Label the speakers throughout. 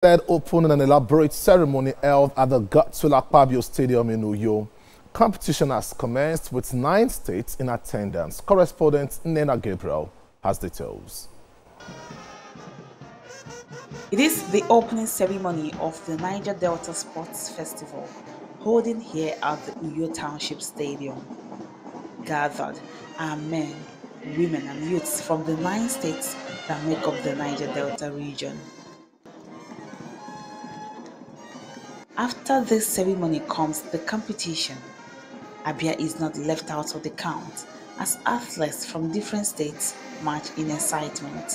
Speaker 1: Led open in an elaborate ceremony held at the Gatula Pabio Stadium in Uyo. Competition has commenced with 9 states in attendance. Correspondent Inaugural has details.
Speaker 2: It is the opening ceremony of the Niger Delta Sports Festival, holding here at the Uyo Township Stadium. Gathered are men, women and youths from the 9 states that make up the Niger Delta region. After this ceremony comes the competition. Abia is not left out of the count as athletes from different states march in excitement.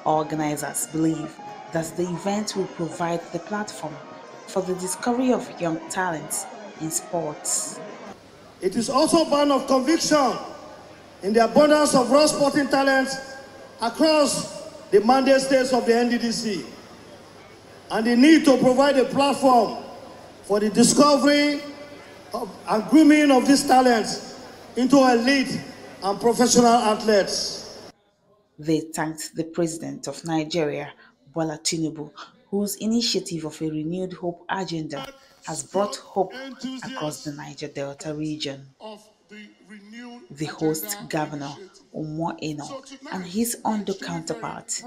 Speaker 2: Organizers believe that the event will provide the platform for the discovery of young talents in sports.
Speaker 3: It is also born of conviction in the abundance of raw sporting talents across the mandate states of the NDDC, and the need to provide a platform for the discovery and grooming of these talents into elite and professional athletes.
Speaker 2: They thanked the President of Nigeria, Bola Tinubu, whose initiative of a renewed hope agenda has brought hope across the Niger Delta region. The host governor, Omo Eno, and his Ondo counterpart,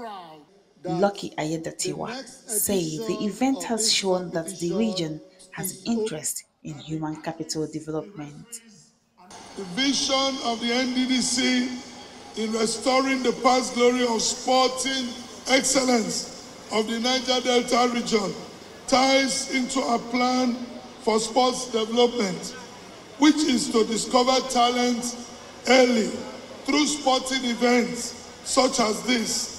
Speaker 2: Lucky Ayedatiwa, say the event has shown that the region has interest in human capital development.
Speaker 4: The vision of the NDDC in restoring the past glory of sporting excellence of the Niger Delta region ties into a plan for sports development, which is to discover talent early through sporting events such as this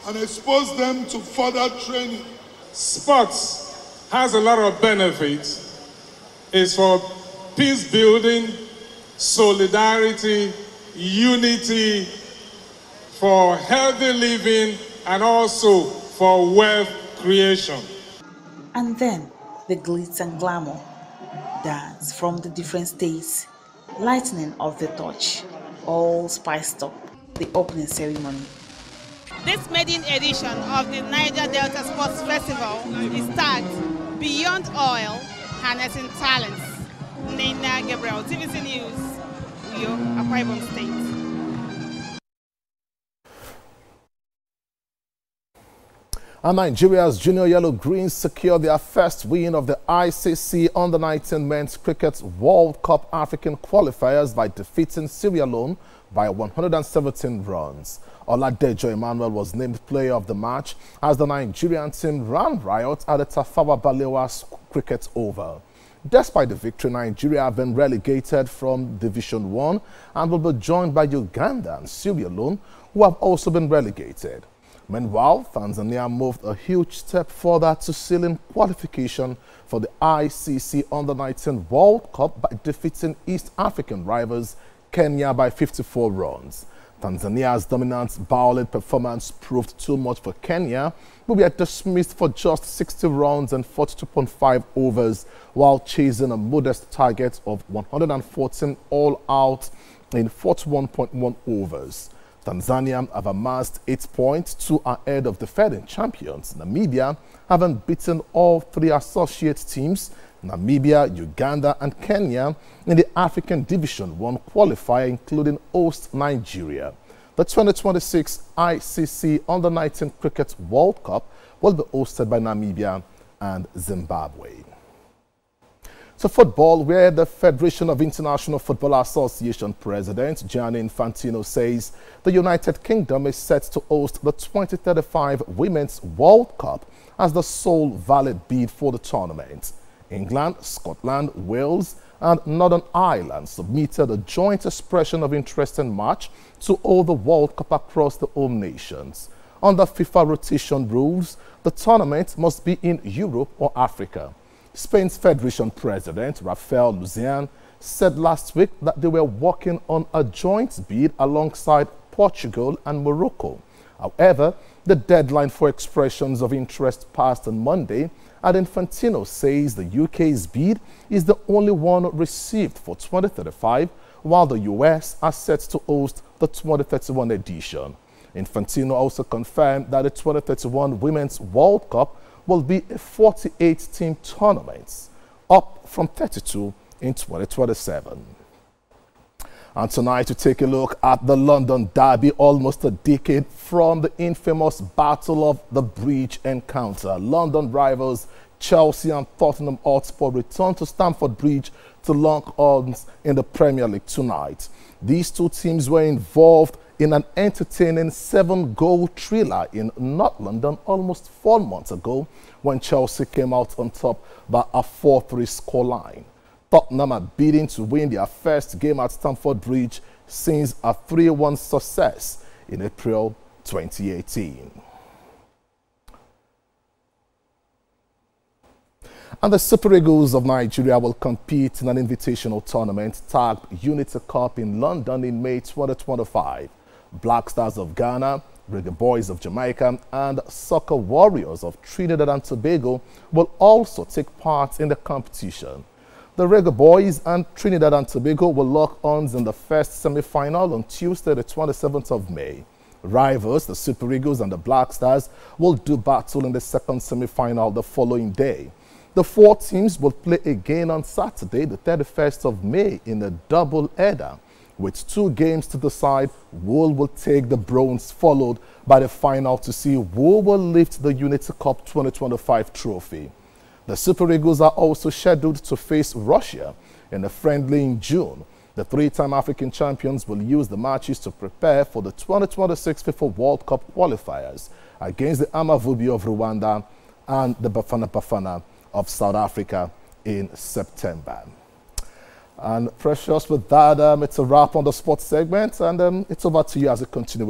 Speaker 4: and expose them to further training.
Speaker 5: Sports has a lot of benefits. It's for peace building, solidarity, unity, for healthy living, and also for wealth creation.
Speaker 2: And then the glitz and glamour dance from the different states, lightning of the touch, all spiced up the opening ceremony.
Speaker 6: This maiden edition of the Niger Delta Sports Festival is tagged Beyond Oil, Harnessing Talents. Inaugural, TVC News, Uyo, Akwa Ibom State.
Speaker 1: And Nigeria's Junior Yellow Greens secured their first win of the ICC Under-19 Men's Cricket World Cup African qualifiers by defeating Sierra Leone by 117 runs. Oladejo Emmanuel was named player of the match as the Nigerian team ran riot at the Tafawa Balewa Cricket Oval. Despite the victory, Nigeria have been relegated from Division 1 and will be joined by Uganda and Sierra Leone, who have also been relegated. Meanwhile, Tanzania moved a huge step further to seal in qualification for the ICC Under-19 World Cup by defeating East African rivals Kenya by 54 runs. Tanzania's dominant bowling performance proved too much for Kenya, who were dismissed for just 60 runs and 42.5 overs while chasing a modest target of 114 all out in 41.1 overs. Tanzania have amassed 8 points, 2 ahead of defending champions Namibia, having beaten all 3 associate teams, Namibia, Uganda and Kenya, in the African Division 1 qualifier, including host Nigeria. The 2026 ICC Under-19 Cricket World Cup will be hosted by Namibia and Zimbabwe. So football, where the Federation of International Football Association President Gianni Infantino says the United Kingdom is set to host the 2035 Women's World Cup as the sole valid bid for the tournament. England, Scotland, Wales and Northern Ireland submitted a joint expression of interest in March to hold the World Cup across the home nations. Under FIFA rotation rules, the tournament must be in Europe or Africa. Spain's Federation President, Rafael Luzian, said last week that they were working on a joint bid alongside Portugal and Morocco. However, the deadline for expressions of interest passed on Monday, and Infantino says the UK's bid is the only one received for 2035, while the US are set to host the 2031 edition. Infantino also confirmed that the 2031 Women's World Cup will be a 48-team tournament, up from 32 in 2027. And tonight we take a look at the London Derby, almost a decade from the infamous Battle of the Bridge encounter. London rivals Chelsea and Tottenham Hotspur return to Stamford Bridge to lock arms in the Premier League tonight. These two teams were involved in an entertaining 7-goal thriller in North London almost 4 months ago when Chelsea came out on top by a 4-3 scoreline. Tottenham are bidding to win their first game at Stamford Bridge since a 3-1 success in April 2018. And the Super Eagles of Nigeria will compete in an invitational tournament tagged Unity Cup in London in May 2025. Black Stars of Ghana, Reggae Boys of Jamaica, and Soccer Warriors of Trinidad and Tobago will also take part in the competition. The Reggae Boys and Trinidad and Tobago will lock arms in the first semi-final on Tuesday, the 27th of May. Rivals, the Super Eagles and the Black Stars, will do battle in the second semi-final the following day. The 4 teams will play again on Saturday, the 31st of May, in a double header, with 2 games to decide who will take the bronze, followed by the final to see who will lift the Unity Cup 2025 trophy. The Super Eagles are also scheduled to face Russia in a friendly in June. The 3-time African champions will use the matches to prepare for the 2026 FIFA World Cup qualifiers against the Amavubi of Rwanda and the Bafana Bafana of South Africa in September. And Precious, with that, it's a wrap on the sports segment, and it's over to you as we continue.